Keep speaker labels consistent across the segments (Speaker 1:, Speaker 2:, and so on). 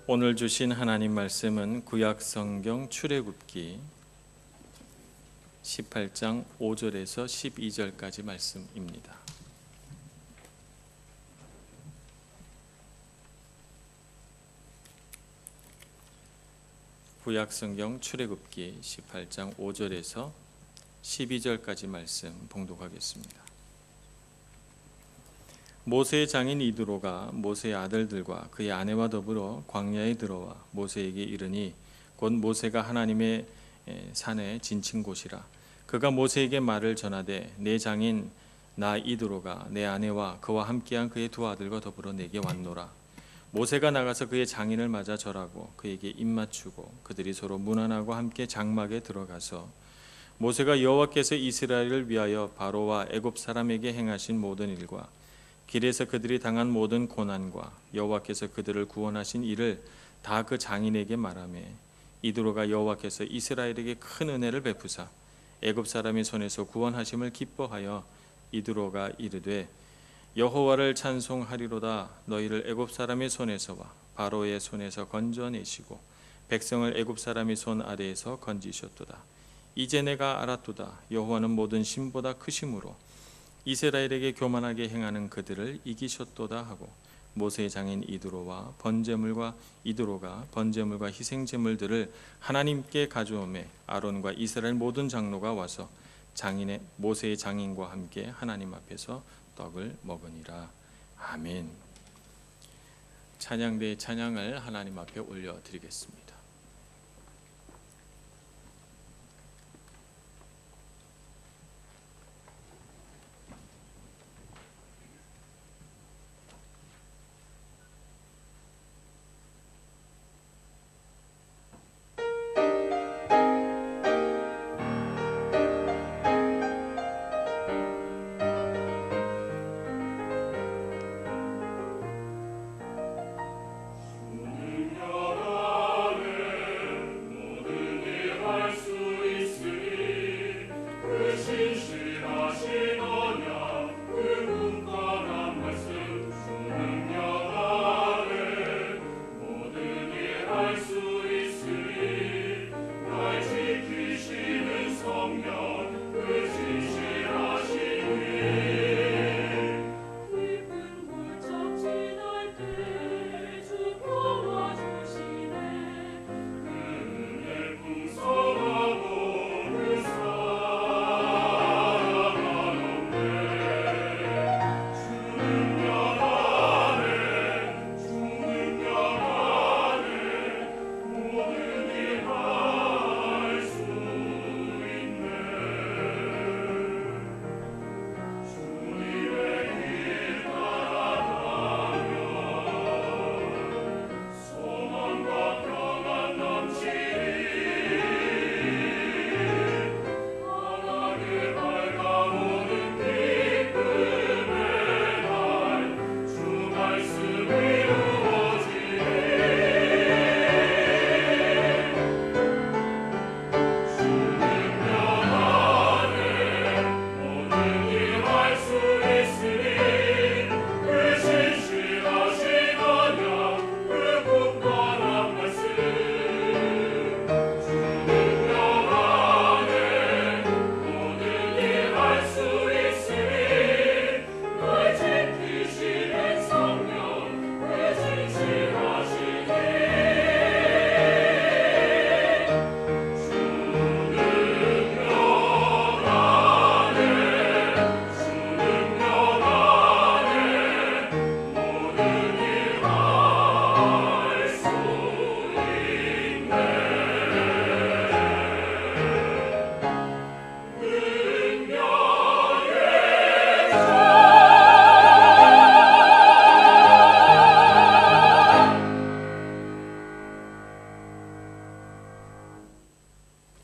Speaker 1: 오늘 주신 하나님 말씀은 구약 성경 출애굽기 18장 5절에서 12절까지 말씀입니다. 구약 성경 출애굽기 18장 5절에서 12절까지 말씀 봉독하겠습니다. 모세의 장인 이드로가 모세의 아들들과 그의 아내와 더불어 광야에 들어와 모세에게 이르니 곧 모세가 하나님의 산에 진친 곳이라. 그가 모세에게 말을 전하되 내 장인 나 이드로가 내 아내와 그와 함께한 그의 두 아들과 더불어 내게 왔노라. 모세가 나가서 그의 장인을 맞아 절하고 그에게 입맞추고 그들이 서로 문안하고 함께 장막에 들어가서 모세가 여호와께서 이스라엘을 위하여 바로와 애굽 사람에게 행하신 모든 일과 길에서 그들이 당한 모든 고난과 여호와께서 그들을 구원하신 일을 다 그 장인에게 말하매 이드로가 여호와께서 이스라엘에게 큰 은혜를 베푸사 애굽 사람의 손에서 구원하심을 기뻐하여 이드로가 이르되 여호와를 찬송하리로다. 너희를 애굽 사람의 손에서와 바로의 손에서 건져내시고 백성을 애굽 사람의 손 아래에서 건지셨도다. 이제 내가 알았도다. 여호와는 모든 신보다 크심으로 이스라엘에게 교만하게 행하는 그들을 이기셨도다 하고 모세의 장인 이드로가 번제물과 희생제물들을 하나님께 가져오매 아론과 이스라엘 모든 장로가 와서 장인의 모세의 장인과 함께 하나님 앞에서 떡을 먹으니라. 아멘. 찬양대의 찬양을 하나님 앞에 올려드리겠습니다.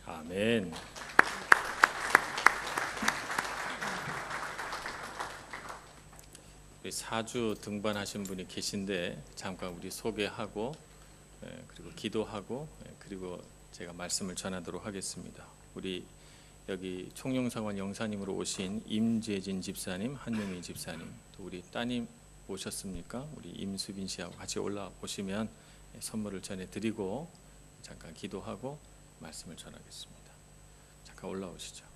Speaker 1: 아멘. 우리 4주 등반하신 분이 계신데 잠깐 우리 소개하고 그리고 기도하고 그리고 제가 말씀을 전하도록 하겠습니다. 우리 여기 총영상원 영사님으로 오신 임재진 집사님, 한영희 집사님, 또 우리 따님 오셨습니까? 우리 임수빈 씨하고 같이 올라오시면 선물을 전해드리고 잠깐 기도하고 말씀을 전하겠습니다. 잠깐 올라오시죠.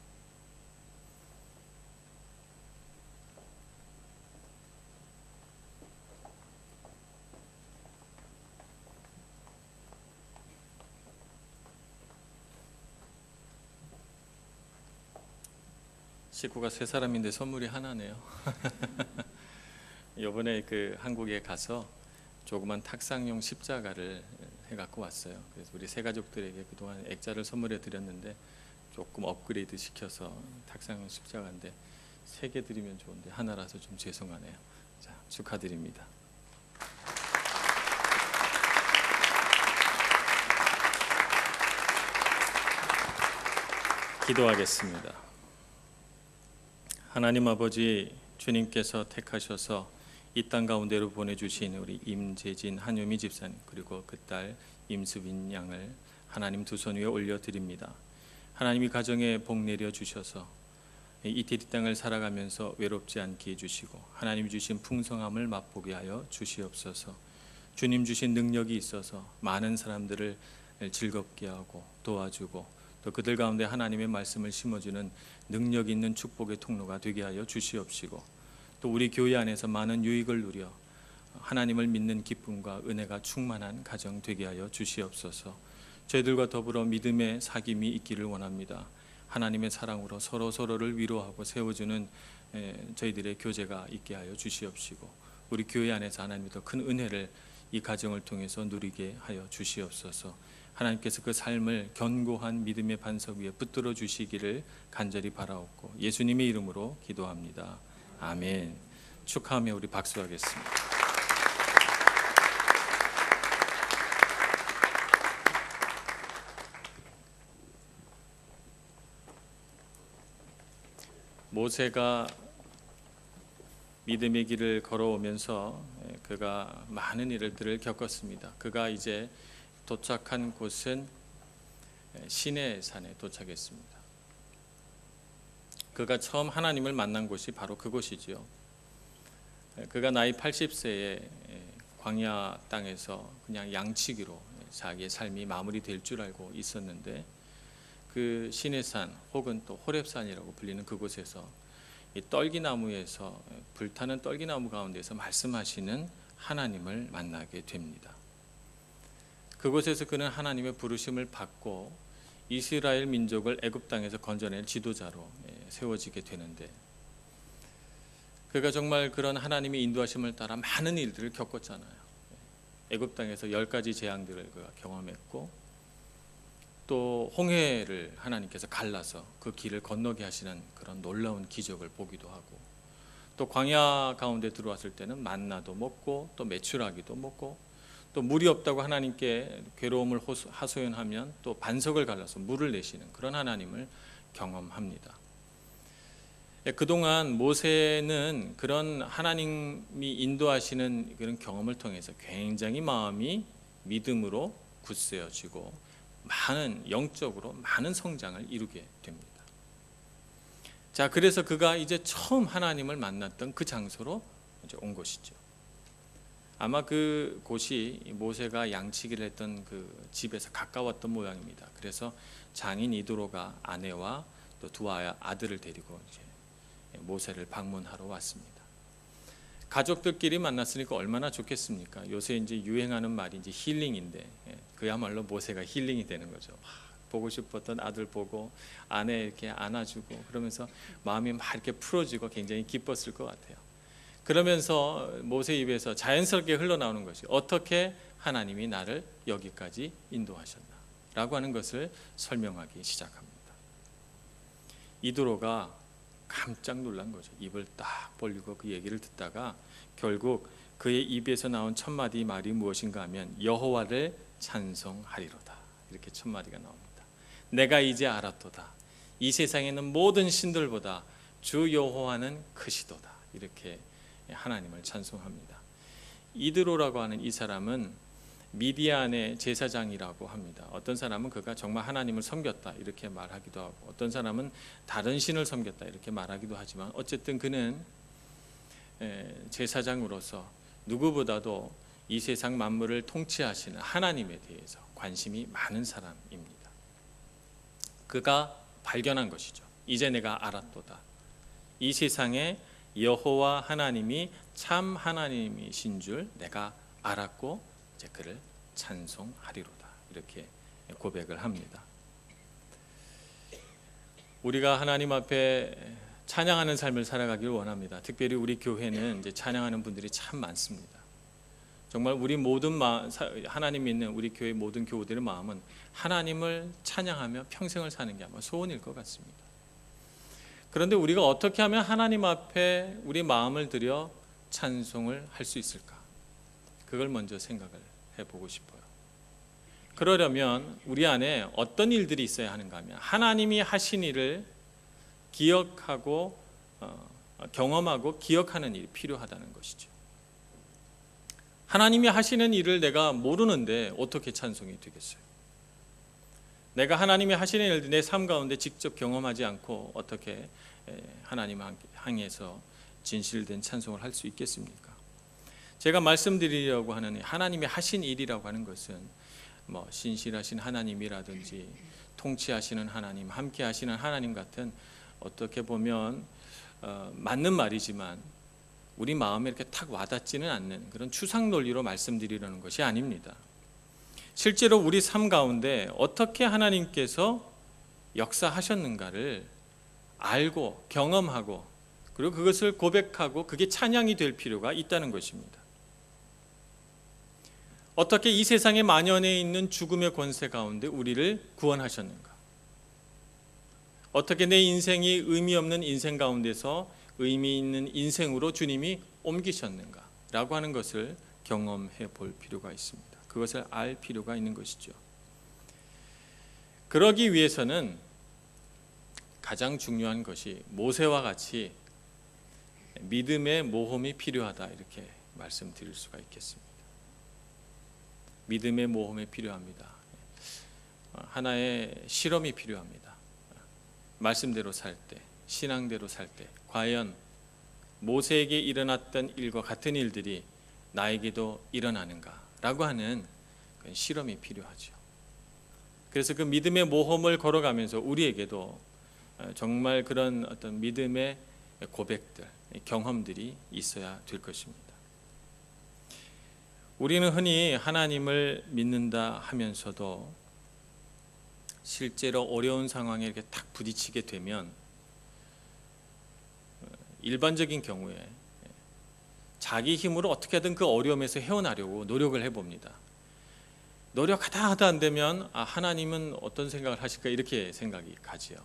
Speaker 1: 식구가 세 사람인데 선물이 하나네요. 이번에 그 한국에 가서 조그만 탁상용 십자가를 해갖고 왔어요. 그래서 우리 세 가족들에게 그동안 액자를 선물해 드렸는데 조금 업그레이드 시켜서 탁상용 십자가인데 3개 드리면 좋은데 하나라서 좀 죄송하네요. 자, 축하드립니다. 기도하겠습니다. 하나님 아버지, 주님께서 택하셔서 이 땅 가운데로 보내주신 우리 임재진 한유미 집사님 그리고 그 딸 임수빈 양을 하나님 두 손 위에 올려드립니다. 하나님이 가정에 복 내려 주셔서 이태리 땅을 살아가면서 외롭지 않게 해주시고 하나님 주신 풍성함을 맛보게 하여 주시옵소서. 주님 주신 능력이 있어서 많은 사람들을 즐겁게 하고 도와주고 또 그들 가운데 하나님의 말씀을 심어주는 능력 있는 축복의 통로가 되게 하여 주시옵시고 또 우리 교회 안에서 많은 유익을 누려 하나님을 믿는 기쁨과 은혜가 충만한 가정 되게 하여 주시옵소서. 저희들과 더불어 믿음의 사귐이 있기를 원합니다. 하나님의 사랑으로 서로를 위로하고 세워주는 저희들의 교제가 있게 하여 주시옵시고 우리 교회 안에서 하나님의 더 큰 은혜를 이 가정을 통해서 누리게 하여 주시옵소서. 하나님께서 그 삶을 견고한 믿음의 반석 위에 붙들어 주시기를 간절히 바라옵고 예수님의 이름으로 기도합니다. 아멘. 축하하며 우리 박수하겠습니다. 모세가 믿음의 길을 걸어오면서 그가 많은 일들을 겪었습니다. 그가 이제 도착한 곳은 시내산에 도착했습니다. 그가 처음 하나님을 만난 곳이 바로 그곳이지요. 그가 나이 80세에 광야 땅에서 그냥 양치기로 자기의 삶이 마무리될 줄 알고 있었는데 그 시내산 혹은 또 호렙산이라고 불리는 그곳에서 이 떨기나무에서 불타는 떨기나무 가운데서 말씀하시는 하나님을 만나게 됩니다. 그곳에서 그는 하나님의 부르심을 받고 이스라엘 민족을 애굽 땅에서 건져낼 지도자로 세워지게 되는데 그가 정말 그런 하나님의 인도하심을 따라 많은 일들을 겪었잖아요. 애굽 땅에서 10가지 재앙들을 그가 경험했고 또 홍해를 하나님께서 갈라서 그 길을 건너게 하시는 그런 놀라운 기적을 보기도 하고 또 광야 가운데 들어왔을 때는 만나도 먹고 또 메추라기도 먹고 또 물이 없다고 하나님께 괴로움을 하소연하면 또 반석을 갈라서 물을 내시는 그런 하나님을 경험합니다. 그동안 모세는 그런 하나님이 인도하시는 그런 경험을 통해서 굉장히 마음이 믿음으로 굳세어지고 많은 영적으로 많은 성장을 이루게 됩니다. 자, 그래서 그가 이제 처음 하나님을 만났던 그 장소로 이제 온 것이죠. 아마 그 곳이 모세가 양치기를 했던 그 집에서 가까웠던 모양입니다. 그래서 장인 이드로가 아내와 또 두 아들을 데리고 이제 모세를 방문하러 왔습니다. 가족들끼리 만났으니까 얼마나 좋겠습니까? 요새 이제 유행하는 말이 이제 힐링인데 그야말로 모세가 힐링이 되는 거죠. 보고 싶었던 아들 보고 아내 이렇게 안아주고 그러면서 마음이 막 이렇게 풀어지고 굉장히 기뻤을 것 같아요. 그러면서 모세 입에서 자연스럽게 흘러나오는 것이 어떻게 하나님이 나를 여기까지 인도하셨나 라고 하는 것을 설명하기 시작합니다. 이드로가 깜짝 놀란 거죠. 입을 딱 벌리고 그 얘기를 듣다가 결국 그의 입에서 나온 첫 마디 말이 무엇인가 하면 여호와를 찬송하리로다. 이렇게 첫 마디가 나옵니다. 내가 이제 알았도다. 이 세상에 있는 모든 신들보다 주 여호와는 크시도다. 이렇게 하나님을 찬송합니다. 이드로라고 하는 이 사람은 미디안의 제사장이라고 합니다. 어떤 사람은 그가 정말 하나님을 섬겼다 이렇게 말하기도 하고 어떤 사람은 다른 신을 섬겼다 이렇게 말하기도 하지만 어쨌든 그는 제사장으로서 누구보다도 이 세상 만물을 통치하시는 하나님에 대해서 관심이 많은 사람입니다. 그가 발견한 것이죠. 이제 내가 알았도다. 이 세상에 여호와 하나님이 참 하나님이신 줄 내가 알았고 이제 그를 찬송하리로다. 이렇게 고백을 합니다. 우리가 하나님 앞에 찬양하는 삶을 살아가기를 원합니다. 특별히 우리 교회는 이제 찬양하는 분들이 참 많습니다. 정말 우리 모든 하나님 믿는 우리 교회 모든 교우들의 마음은 하나님을 찬양하며 평생을 사는 게 아마 소원일 것 같습니다. 그런데 우리가 어떻게 하면 하나님 앞에 우리 마음을 들여 찬송을 할 수 있을까? 그걸 먼저 생각을 해보고 싶어요. 그러려면 우리 안에 어떤 일들이 있어야 하는가 하면 하나님이 하신 일을 기억하고 경험하고 기억하는 일이 필요하다는 것이죠. 하나님이 하시는 일을 내가 모르는데 어떻게 찬송이 되겠어요? 내가 하나님이 하시는 일을 내 삶 가운데 직접 경험하지 않고 어떻게 하나님 향해서 진실된 찬송을 할 수 있겠습니까? 제가 말씀드리려고 하는 하나님이 하신 일이라고 하는 것은 신실하신 하나님이라든지 통치하시는 하나님, 함께 하시는 하나님 같은 어떻게 보면 맞는 말이지만 우리 마음에 이렇게 탁 와닿지는 않는 그런 추상 논리로 말씀드리려는 것이 아닙니다. 실제로 우리 삶 가운데 어떻게 하나님께서 역사하셨는가를 알고 경험하고 그리고 그것을 고백하고 그게 찬양이 될 필요가 있다는 것입니다. 어떻게 이 세상에 만연해 있는 죽음의 권세 가운데 우리를 구원하셨는가? 어떻게 내 인생이 의미 없는 인생 가운데서 의미 있는 인생으로 주님이 옮기셨는가? 라고 하는 것을 경험해 볼 필요가 있습니다. 그것을 알 필요가 있는 것이죠. 그러기 위해서는 가장 중요한 것이 모세와 같이 믿음의 모험이 필요하다 이렇게 말씀드릴 수가 있겠습니다. 믿음의 모험이 필요합니다. 하나의 실험이 필요합니다. 말씀대로 살 때, 신앙대로 살 때 과연 모세에게 일어났던 일과 같은 일들이 나에게도 일어나는가라고 하는 실험이 필요하죠. 그래서 그 믿음의 모험을 걸어가면서 우리에게도 정말 그런 어떤 믿음의 고백들, 경험들이 있어야 될 것입니다. 우리는 흔히 하나님을 믿는다 하면서도 실제로 어려운 상황에 이렇게 탁 부딪히게 되면 일반적인 경우에 자기 힘으로 어떻게든 그 어려움에서 헤어나려고 노력을 해봅니다. 노력하다 하다 안 되면 하나님은 어떤 생각을 하실까 이렇게 생각이 가지요.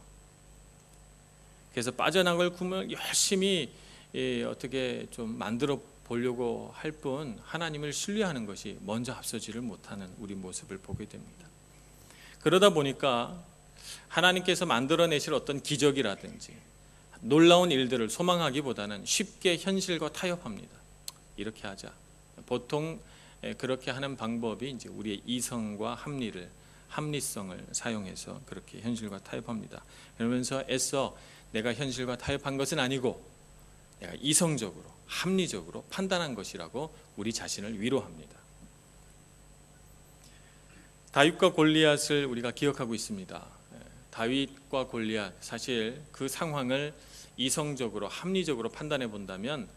Speaker 1: 그래서 빠져나갈 꿈을 열심히 어떻게 좀 만들어 보려고 할 뿐 하나님을 신뢰하는 것이 먼저 앞서지를 못하는 우리 모습을 보게 됩니다. 그러다 보니까 하나님께서 만들어내실 어떤 기적이라든지 놀라운 일들을 소망하기보다는 쉽게 현실과 타협합니다. 이렇게 하자. 보통 그렇게 하는 방법이 이제 우리의 이성과 합리성을 사용해서 그렇게 현실과 타협합니다. 그러면서 애써 내가 현실과 타협한 것은 아니고 내가 이성적으로 합리적으로 판단한 것이라고 우리 자신을 위로합니다. 다윗과 골리앗을 우리가 기억하고 있습니다. 다윗과 골리앗, 사실 그 상황을 이성적으로 합리적으로 판단해 본다면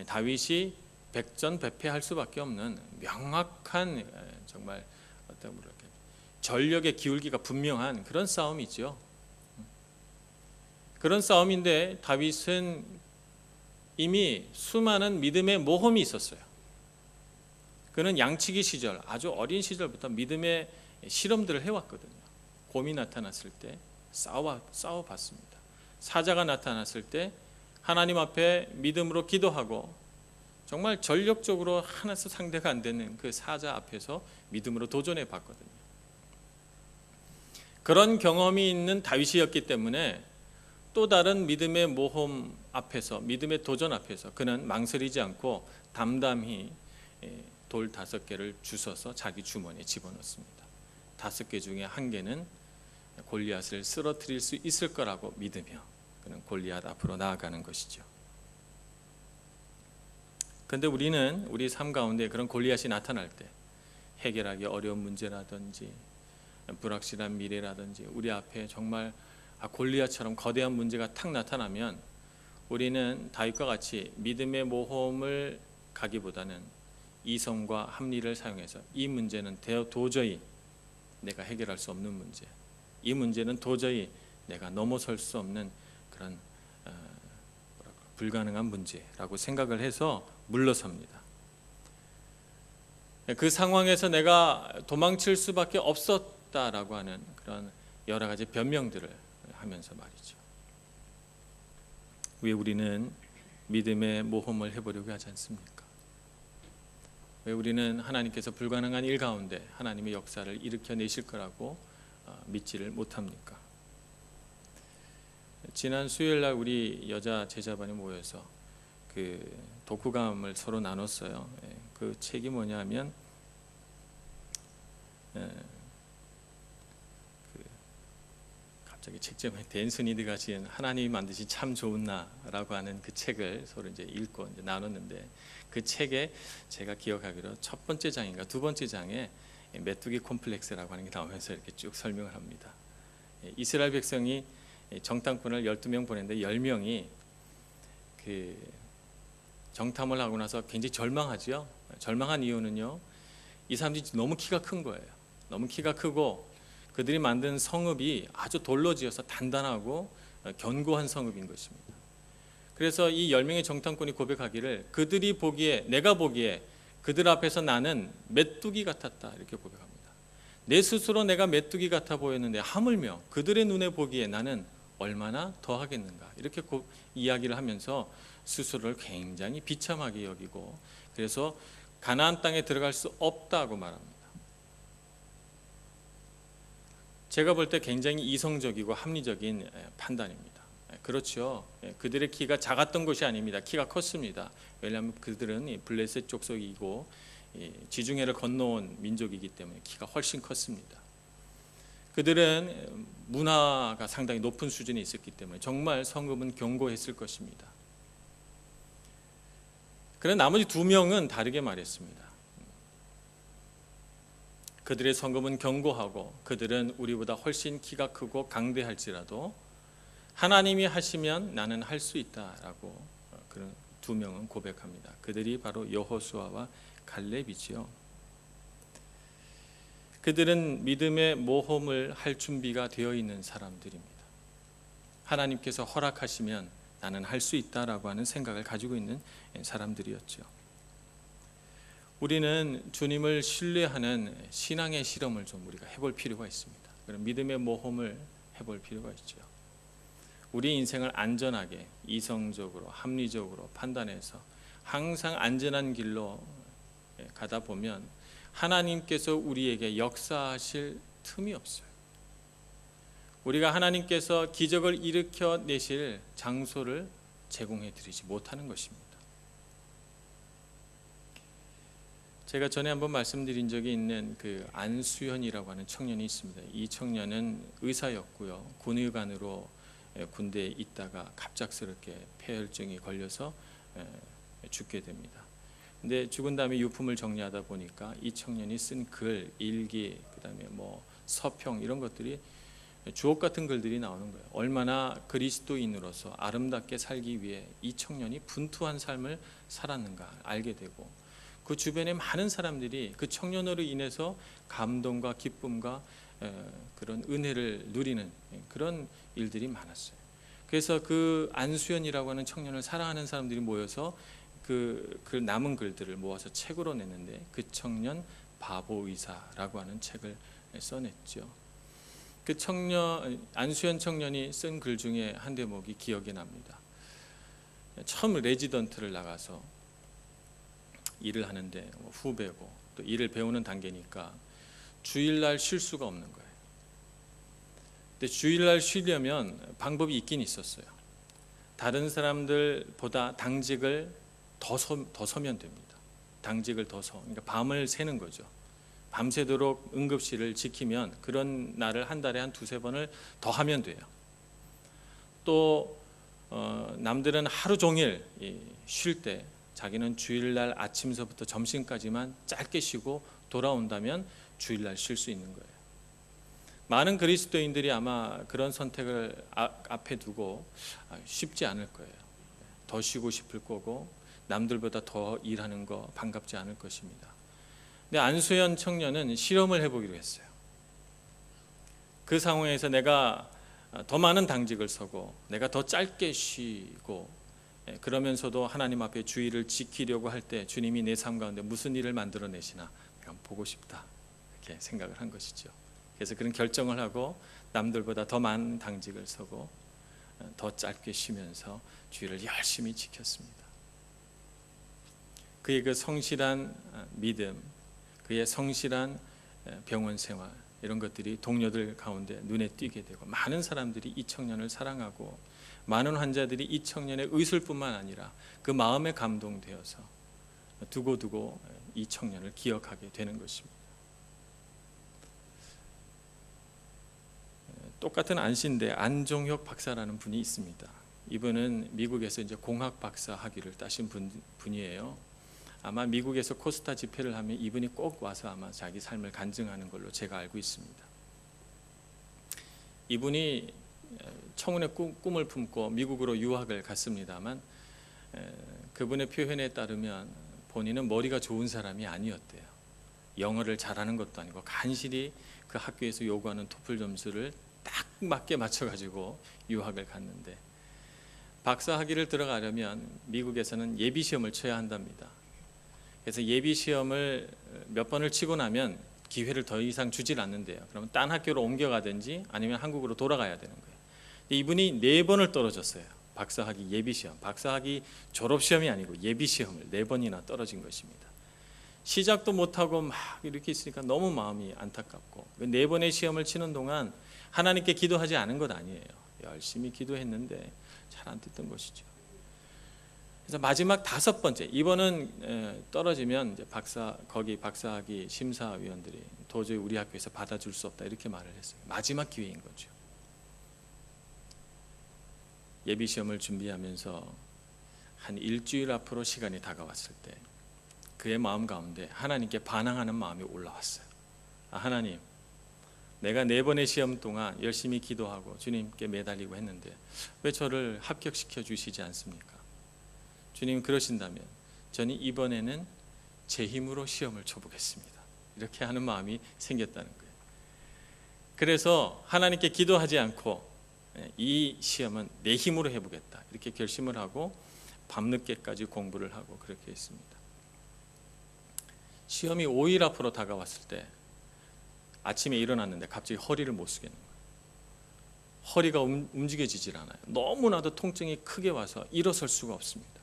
Speaker 1: 다윗이 백전백패할 수밖에 없는 명확한 정말 어떤 전력의 기울기가 분명한 그런 싸움이죠. 그런 싸움인데 다윗은 이미 수많은 믿음의 모험이 있었어요. 그는 양치기 시절, 아주 어린 시절부터 믿음의 실험들을 해왔거든요. 곰이 나타났을 때 싸워봤습니다. 사자가 나타났을 때 하나님 앞에 믿음으로 기도하고 정말 전력적으로 하나도 상대가 안 되는 그 사자 앞에서 믿음으로 도전해 봤거든요. 그런 경험이 있는 다윗이었기 때문에 또 다른 믿음의 모험 앞에서, 믿음의 도전 앞에서 그는 망설이지 않고 담담히 돌 5개를 주워서 자기 주머니에 집어넣습니다. 5개 중에 1개는 골리앗을 쓰러뜨릴 수 있을 거라고 믿으며 그는 골리앗 앞으로 나아가는 것이죠. 그런데 우리는 우리 삶 가운데 그런 골리앗이 나타날 때, 해결하기 어려운 문제라든지 불확실한 미래라든지 우리 앞에 정말 골리앗처럼 거대한 문제가 탁 나타나면 우리는 다윗과 같이 믿음의 모험을 가기보다는 이성과 합리를 사용해서 이 문제는 도저히 내가 해결할 수 없는 문제, 이 문제는 도저히 내가 넘어설 수 없는 그런 불가능한 문제라고 생각을 해서 물러섭니다. 그 상황에서 내가 도망칠 수밖에 없었다라고 하는 그런 여러 가지 변명들을 하면서 말이죠. 왜 우리는 믿음의 모험을 해보려고 하지 않습니까? 왜 우리는 하나님께서 불가능한 일 가운데 하나님의 역사를 일으켜내실 거라고 믿지를 못합니까? 지난 수요일날 우리 여자 제자반이 모여서 그 독후감을 서로 나눴어요. 그 책이 뭐냐면 갑자기 책 제목이 댄 스니드가 지은 하나님이 만드신 참 좋은 나라고 하는 그 책을 서로 이제 읽고 이제 나눴는데, 그 책에 제가 기억하기로 첫 번째 장인가 두 번째 장에 메뚜기 콤플렉스라고 하는 게 나오면서 이렇게 쭉 설명을 합니다. 이스라엘 백성이 정탐꾼을 12명 보냈는데 10명이 그 정탐을 하고 나서 굉장히 절망하죠. 절망한 이유는요, 이 사람들이 너무 키가 큰 거예요. 너무 키가 크고 그들이 만든 성읍이 아주 돌로 지어서 단단하고 견고한 성읍인 것입니다. 그래서 이 10명의 정탐꾼이 고백하기를 그들이 보기에, 내가 보기에 그들 앞에서 나는 메뚜기 같았다 이렇게 고백합니다. 내 스스로 내가 메뚜기 같아 보였는데 하물며 그들의 눈에 보기에 나는 얼마나 더 하겠는가, 이렇게 이야기를 하면서 스스로를 굉장히 비참하게 여기고, 그래서 가나안 땅에 들어갈 수 없다고 말합니다. 제가 볼 때 굉장히 이성적이고 합리적인 판단입니다. 그렇죠. 그들의 키가 작았던 것이 아닙니다. 키가 컸습니다. 왜냐하면 그들은 블레셋 족속이고 지중해를 건너온 민족이기 때문에 키가 훨씬 컸습니다. 그들은 문화가 상당히 높은 수준에 있었기 때문에 정말 성읍은 견고했을 것입니다. 그런데 나머지 2명은 다르게 말했습니다. 그들의 성읍은 견고하고 그들은 우리보다 훨씬 키가 크고 강대할지라도 하나님이 하시면 나는 할 수 있다라고 그런 2명은 고백합니다. 그들이 바로 여호수아와 갈렙이지요. 그들은 믿음의 모험을 할 준비가 되어 있는 사람들입니다. 하나님께서 허락하시면 나는 할 수 있다라고 하는 생각을 가지고 있는 사람들이었죠. 우리는 주님을 신뢰하는 신앙의 실험을 좀 우리가 해볼 필요가 있습니다. 그런 믿음의 모험을 해볼 필요가 있죠. 우리 인생을 안전하게 이성적으로 합리적으로 판단해서 항상 안전한 길로 가다 보면 하나님께서 우리에게 역사하실 틈이 없어요. 우리가 하나님께서 기적을 일으켜 내실 장소를 제공해 드리지 못하는 것입니다. 제가 전에 한번 말씀드린 적이 있는 그 안수현이라고 하는 청년이 있습니다. 이 청년은 의사였고요. 군의관으로 군대에 있다가 갑작스럽게 폐혈증이 걸려서 죽게 됩니다. 근데 죽은 다음에 유품을 정리하다 보니까 이 청년이 쓴 글, 일기, 그다음에 뭐 서평 이런 것들이 주옥 같은 글들이 나오는 거예요. 얼마나 그리스도인으로서 아름답게 살기 위해 이 청년이 분투한 삶을 살았는가 알게 되고, 그 주변에 많은 사람들이 그 청년으로 인해서 감동과 기쁨과 그런 은혜를 누리는 그런 일들이 많았어요. 그래서 그 안수현이라고 하는 청년을 사랑하는 사람들이 모여서 그 남은 글들을 모아서 책으로 냈는데, 그 청년 바보 의사라고 하는 책을 써냈죠. 그 청년, 안수현 청년이 쓴 글 중에 한 대목이 기억이 납니다. 처음 레지던트를 나가서 일을 하는데 후배고 또 일을 배우는 단계니까 주일날 쉴 수가 없는 거예요. 근데 주일날 쉬려면 방법이 있긴 있었어요. 다른 사람들보다 당직을 더 서면 됩니다. 당직을 더 서. 그러니까 밤을 새는 거죠. 밤새도록 응급실을 지키면 그런 날을 한 달에 한 2-3번을 더 하면 돼요. 또 남들은 하루 종일 쉴 때 자기는 주일날 아침서부터 점심까지만 짧게 쉬고 돌아온다면 주일날 쉴 수 있는 거예요. 많은 그리스도인들이 아마 그런 선택을 앞에 두고 쉽지 않을 거예요. 더 쉬고 싶을 거고 남들보다 더 일하는 거 반갑지 않을 것입니다. 근데 안수현 청년은 실험을 해보기로 했어요. 그 상황에서 내가 더 많은 당직을 서고 내가 더 짧게 쉬고 그러면서도 하나님 앞에 주의를 지키려고 할 때 주님이 내 삶 가운데 무슨 일을 만들어내시나 내가 보고 싶다, 이렇게 생각을 한 것이죠. 그래서 그런 결정을 하고 남들보다 더 많은 당직을 서고 더 짧게 쉬면서 주의를 열심히 지켰습니다. 그의 그 성실한 믿음, 그의 성실한 병원 생활, 이런 것들이 동료들 가운데 눈에 띄게 되고 많은 사람들이 이 청년을 사랑하고 많은 환자들이 이 청년의 의술뿐만 아니라 그 마음에 감동되어서 두고두고 이 청년을 기억하게 되는 것입니다. 똑같은 안씨인데 안종혁 박사라는 분이 있습니다. 이분은 미국에서 이제 공학 박사 학위를 따신 분이에요. 아마 미국에서 코스타 집회를 하면 이분이 꼭 와서 아마 자기 삶을 간증하는 걸로 제가 알고 있습니다. 이분이 청운의 꿈을 품고 미국으로 유학을 갔습니다만 그분의 표현에 따르면 본인은 머리가 좋은 사람이 아니었대요. 영어를 잘하는 것도 아니고 간신히 그 학교에서 요구하는 토플 점수를 딱 맞게 맞춰가지고 유학을 갔는데 박사 학위를 들어가려면 미국에서는 예비 시험을 쳐야 한답니다. 그래서 예비 시험을 몇 번을 치고 나면 기회를 더 이상 주질 않는데요. 그러면 딴 학교로 옮겨가든지 아니면 한국으로 돌아가야 되는 거예요. 이분이 4번을 떨어졌어요. 박사학위 예비 시험, 박사학위 졸업 시험이 아니고 예비 시험을 4번이나 떨어진 것입니다. 시작도 못하고 막 이렇게 있으니까 너무 마음이 안타깝고 4번의 시험을 치는 동안 하나님께 기도하지 않은 것 아니에요. 열심히 기도했는데 잘 안 됐던 것이죠. 그래서 마지막 5번째, 이번은 떨어지면 이제 거기 박사학위 심사위원들이 도저히 우리 학교에서 받아줄 수 없다 이렇게 말을 했어요. 마지막 기회인 거죠. 예비 시험을 준비하면서 한 일주일 앞으로 시간이 다가왔을 때 그의 마음 가운데 하나님께 반항하는 마음이 올라왔어요. 하나님, 내가 4번의 시험 동안 열심히 기도하고 주님께 매달리고 했는데 왜 저를 합격시켜 주시지 않습니까? 주님 그러신다면 저는 이번에는 제 힘으로 시험을 쳐보겠습니다. 이렇게 하는 마음이 생겼다는 거예요. 그래서 하나님께 기도하지 않고 이 시험은 내 힘으로 해보겠다 이렇게 결심을 하고 밤늦게까지 공부를 하고 그렇게 했습니다. 시험이 5일 앞으로 다가왔을 때 아침에 일어났는데 갑자기 허리를 못 쓰겠는 거예요. 허리가 움직여지질 않아요. 너무나도 통증이 크게 와서 일어설 수가 없습니다.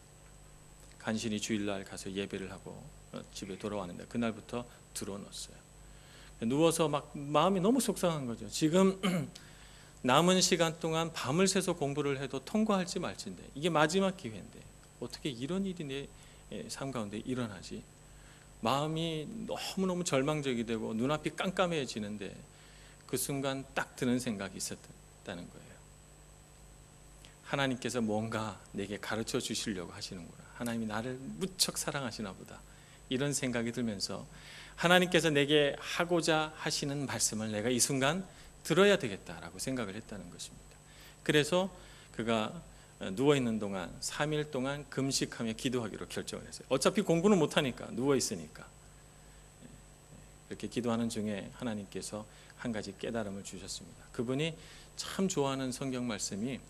Speaker 1: 간신히 주일날 가서 예배를 하고 집에 돌아왔는데 그날부터 들어놓았어요. 누워서 막 마음이 너무 속상한 거죠. 지금 남은 시간 동안 밤을 새서 공부를 해도 통과할지 말지인데 이게 마지막 기회인데 어떻게 이런 일이 내 삶 가운데 일어나지? 마음이 너무너무 절망적이 되고 눈앞이 깜깜해지는데 그 순간 딱 드는 생각이 있었다는 거예요. 하나님께서 뭔가 내게 가르쳐 주시려고 하시는구나. 하나님이 나를 무척 사랑하시나 보다. 이런 생각이 들면서 하나님께서 내게 하고자 하시는 말씀을 내가 이 순간 들어야 되겠다라고 생각을 했다는 것입니다. 그래서 그가 누워있는 동안 3일 동안 금식하며 기도하기로 결정을 했어요. 어차피 공부는 못하니까 누워있으니까. 그렇게 기도하는 중에 하나님께서 한 가지 깨달음을 주셨습니다. 그분이 참 좋아하는 성경 말씀이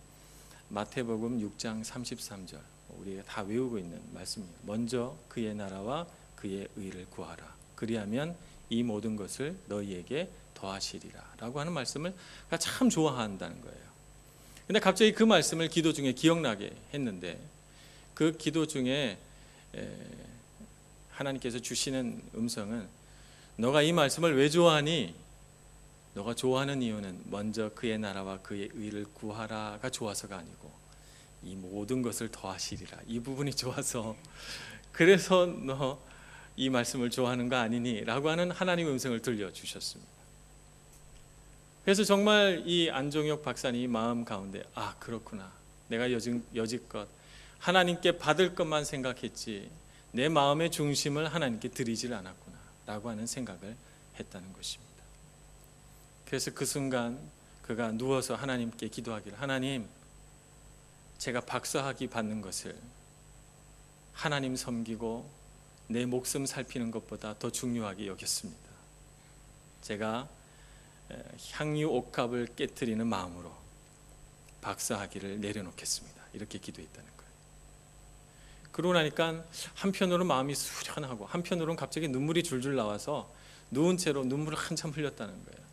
Speaker 1: 마태복음 6장 33절, 우리가 다 외우고 있는 말씀입니다. 먼저 그의 나라와 그의 의를 구하라. 그리하면 이 모든 것을 너희에게 더하시리라 라고 하는 말씀을 참 좋아한다는 거예요. 근데 갑자기 그 말씀을 기도 중에 기억나게 했는데 그 기도 중에 하나님께서 주시는 음성은 너가 이 말씀을 왜 좋아하니? 너가 좋아하는 이유는 먼저 그의 나라와 그의 의를 구하라가 좋아서가 아니고 이 모든 것을 더하시리라, 이 부분이 좋아서 그래서 너 이 말씀을 좋아하는 거 아니니? 라고 하는 하나님의 음성을 들려주셨습니다. 그래서 정말 이 안종혁 박사님 마음 가운데 그렇구나, 내가 여지껏 하나님께 받을 것만 생각했지 내 마음의 중심을 하나님께 드리질 않았구나 라고 하는 생각을 했다는 것입니다. 그래서 그 순간 그가 누워서 하나님께 기도하기를, 하나님, 제가 박사학위 받는 것을 하나님 섬기고 내 목숨 살피는 것보다 더 중요하게 여겼습니다. 제가 향유 옥합을 깨트리는 마음으로 박사학위를 내려놓겠습니다. 이렇게 기도했다는 거예요. 그러고 나니까 한편으로는 마음이 수련하고 한편으로는 갑자기 눈물이 줄줄 나와서 누운 채로 눈물을 한참 흘렸다는 거예요.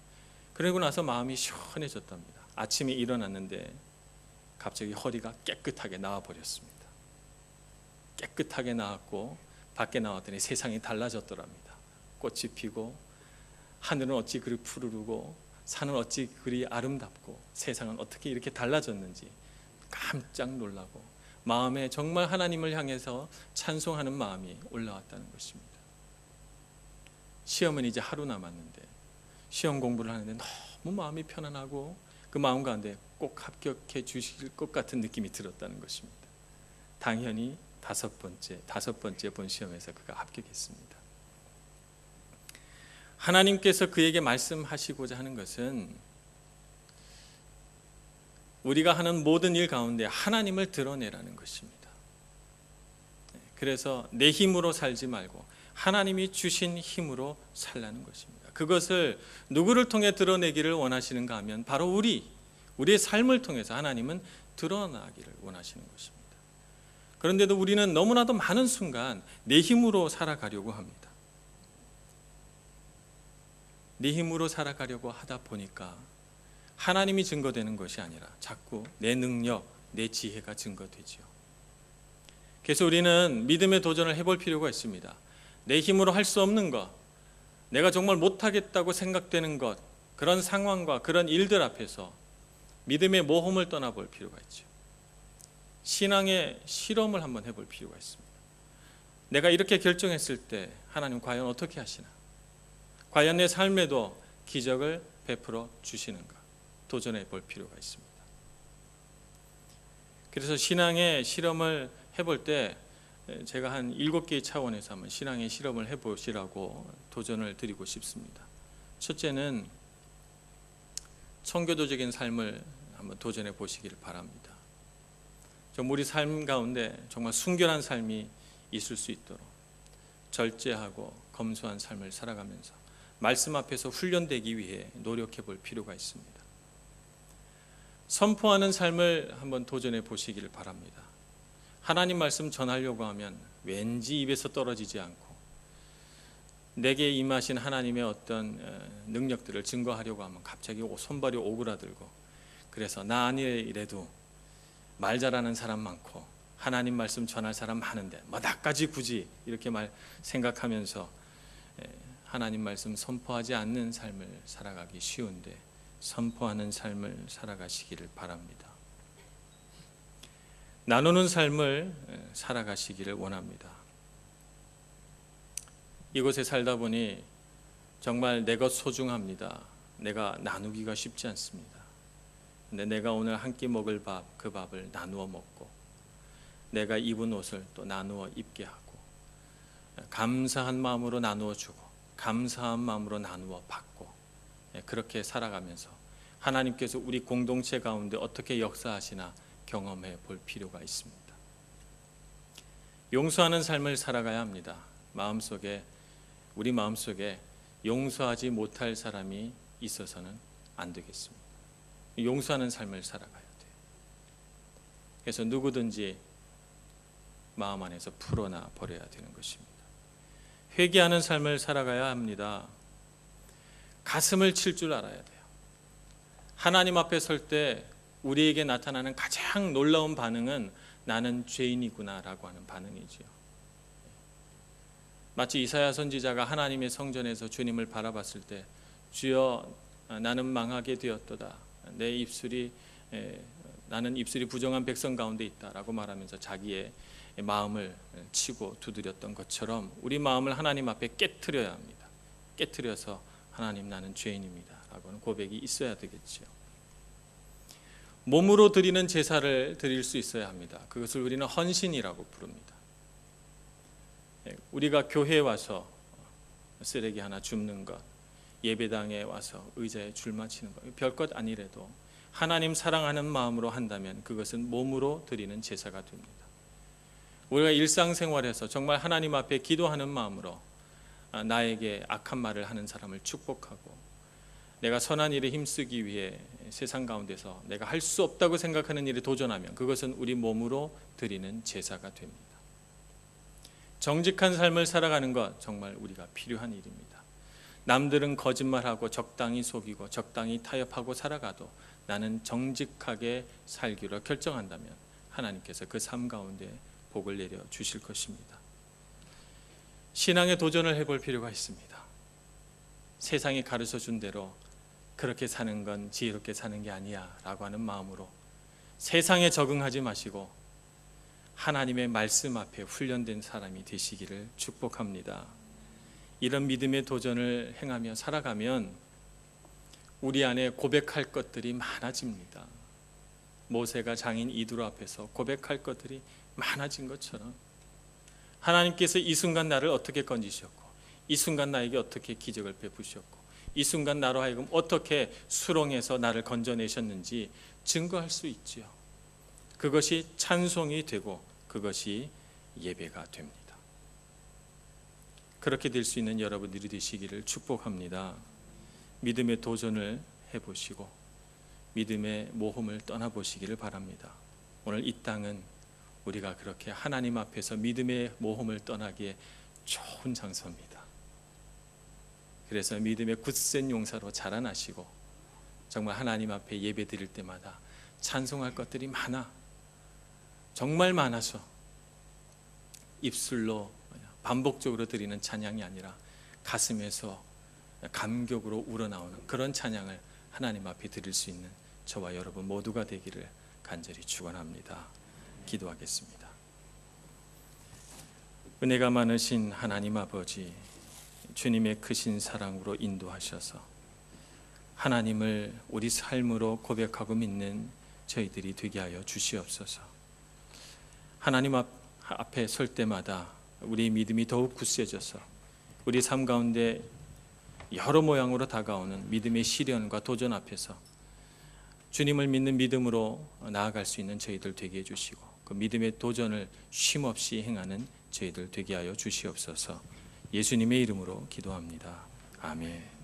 Speaker 1: 그러고 나서 마음이 시원해졌답니다. 아침에 일어났는데 갑자기 허리가 깨끗하게 나와버렸습니다. 깨끗하게 나왔고 밖에 나왔더니 세상이 달라졌더랍니다. 꽃이 피고 하늘은 어찌 그리 푸르르고 산은 어찌 그리 아름답고 세상은 어떻게 이렇게 달라졌는지 깜짝 놀라고 마음에 정말 하나님을 향해서 찬송하는 마음이 올라왔다는 것입니다. 시험은 이제 하루 남았는데 시험 공부를 하는데 너무 마음이 편안하고 그 마음 가운데 꼭 합격해 주실 것 같은 느낌이 들었다는 것입니다. 당연히 다섯 번째 본 시험에서 그가 합격했습니다. 하나님께서 그에게 말씀하시고자 하는 것은 우리가 하는 모든 일 가운데 하나님을 드러내라는 것입니다. 그래서 내 힘으로 살지 말고 하나님이 주신 힘으로 살라는 것입니다. 그것을 누구를 통해 드러내기를 원하시는가 하면 바로 우리의 삶을 통해서 하나님은 드러나기를 원하시는 것입니다. 그런데도 우리는 너무나도 많은 순간 내 힘으로 살아가려고 합니다. 내 힘으로 살아가려고 하다 보니까 하나님이 증거되는 것이 아니라 자꾸 내 능력, 내 지혜가 증거되지요. 그래서 우리는 믿음의 도전을 해볼 필요가 있습니다. 내 힘으로 할 수 없는 것, 내가 정말 못하겠다고 생각되는 것, 그런 상황과 그런 일들 앞에서 믿음의 모험을 떠나볼 필요가 있죠. 신앙의 실험을 한번 해볼 필요가 있습니다. 내가 이렇게 결정했을 때 하나님 과연 어떻게 하시나? 과연 내 삶에도 기적을 베풀어 주시는가? 도전해 볼 필요가 있습니다. 그래서 신앙의 실험을 해볼 때 제가 한 7개의 차원에서 한번 신앙의 실험을 해보시라고 도전을 드리고 싶습니다. 첫째는 청교도적인 삶을 한번 도전해 보시기를 바랍니다. 우리 삶 가운데 정말 순결한 삶이 있을 수 있도록 절제하고 검소한 삶을 살아가면서 말씀 앞에서 훈련되기 위해 노력해 볼 필요가 있습니다. 선포하는 삶을 한번 도전해 보시기를 바랍니다. 하나님 말씀 전하려고 하면 왠지 입에서 떨어지지 않고 내게 임하신 하나님의 어떤 능력들을 증거하려고 하면 갑자기 손발이 오그라들고, 그래서 나 아니래도 말 잘하는 사람 많고 하나님 말씀 전할 사람 많은데 뭐 나까지 굳이 이렇게 생각하면서 하나님 말씀 선포하지 않는 삶을 살아가기 쉬운데 선포하는 삶을 살아가시기를 바랍니다. 나누는 삶을 살아가시기를 원합니다. 이곳에 살다 보니 정말 내 것 소중합니다. 내가 나누기가 쉽지 않습니다. 근데 내가 오늘 한 끼 먹을 밥, 그 밥을 나누어 먹고 내가 입은 옷을 또 나누어 입게 하고 감사한 마음으로 나누어 주고 감사한 마음으로 나누어 받고 그렇게 살아가면서 하나님께서 우리 공동체 가운데 어떻게 역사하시나 경험해 볼 필요가 있습니다. 용서하는 삶을 살아가야 합니다. 우리 마음속에 용서하지 못할 사람이 있어서는 안 되겠습니다. 용서하는 삶을 살아가야 돼요. 그래서 누구든지 마음 안에서 풀어놔 버려야 되는 것입니다. 회개하는 삶을 살아가야 합니다. 가슴을 칠 줄 알아야 돼요. 하나님 앞에 설 때 우리에게 나타나는 가장 놀라운 반응은 나는 죄인이구나 라고 하는 반응이지요. 마치 이사야 선지자가 하나님의 성전에서 주님을 바라봤을 때 주여 나는 망하게 되었도다. 나는 입술이 부정한 백성 가운데 있다라고 말하면서 자기의 마음을 치고 두드렸던 것처럼 우리 마음을 하나님 앞에 깨트려야 합니다. 깨트려서 하나님 나는 죄인입니다 라고 하는 고백이 있어야 되겠죠. 몸으로 드리는 제사를 드릴 수 있어야 합니다. 그것을 우리는 헌신이라고 부릅니다. 우리가 교회에 와서 쓰레기 하나 줍는 것, 예배당에 와서 의자에 줄 맞추는 것, 별것 아니래도 하나님 사랑하는 마음으로 한다면 그것은 몸으로 드리는 제사가 됩니다. 우리가 일상생활에서 정말 하나님 앞에 기도하는 마음으로 나에게 악한 말을 하는 사람을 축복하고 내가 선한 일에 힘쓰기 위해 세상 가운데서 내가 할 수 없다고 생각하는 일에 도전하면 그것은 우리 몸으로 드리는 제사가 됩니다. 정직한 삶을 살아가는 것 정말 우리가 필요한 일입니다. 남들은 거짓말하고 적당히 속이고 적당히 타협하고 살아가도 나는 정직하게 살기로 결정한다면 하나님께서 그 삶 가운데 복을 내려 주실 것입니다. 신앙의 도전을 해볼 필요가 있습니다. 세상이 가르쳐 준 대로 그렇게 사는 건 지혜롭게 사는 게 아니야 라고 하는 마음으로 세상에 적응하지 마시고 하나님의 말씀 앞에 훈련된 사람이 되시기를 축복합니다. 이런 믿음의 도전을 행하며 살아가면 우리 안에 고백할 것들이 많아집니다. 모세가 장인 이드로 앞에서 고백할 것들이 많아진 것처럼 하나님께서 이 순간 나를 어떻게 건지셨고 이 순간 나에게 어떻게 기적을 베푸셨고 이 순간 나로 하여금 어떻게 수렁에서 나를 건져내셨는지 증거할 수 있지요. 그것이 찬송이 되고 그것이 예배가 됩니다. 그렇게 될 수 있는 여러분들이 되시기를 축복합니다. 믿음의 도전을 해보시고 믿음의 모험을 떠나보시기를 바랍니다. 오늘 이 땅은 우리가 그렇게 하나님 앞에서 믿음의 모험을 떠나기에 좋은 장소입니다. 그래서 믿음의 굳센 용사로 자라나시고 정말 하나님 앞에 예배 드릴 때마다 찬송할 것들이 많아, 정말 많아서 입술로 반복적으로 드리는 찬양이 아니라 가슴에서 감격으로 우러나오는 그런 찬양을 하나님 앞에 드릴 수 있는 저와 여러분 모두가 되기를 간절히 축원합니다. 기도하겠습니다. 은혜가 많으신 하나님 아버지, 주님의 크신 사랑으로 인도하셔서 하나님을 우리 삶으로 고백하고 믿는 저희들이 되게 하여 주시옵소서. 하나님 앞에 설 때마다 우리 믿음이 더욱 굳세져서 우리 삶 가운데 여러 모양으로 다가오는 믿음의 시련과 도전 앞에서 주님을 믿는 믿음으로 나아갈 수 있는 저희들 되게 해주시고 그 믿음의 도전을 쉼없이 행하는 저희들 되게 하여 주시옵소서. 예수님의 이름으로 기도합니다. 아멘.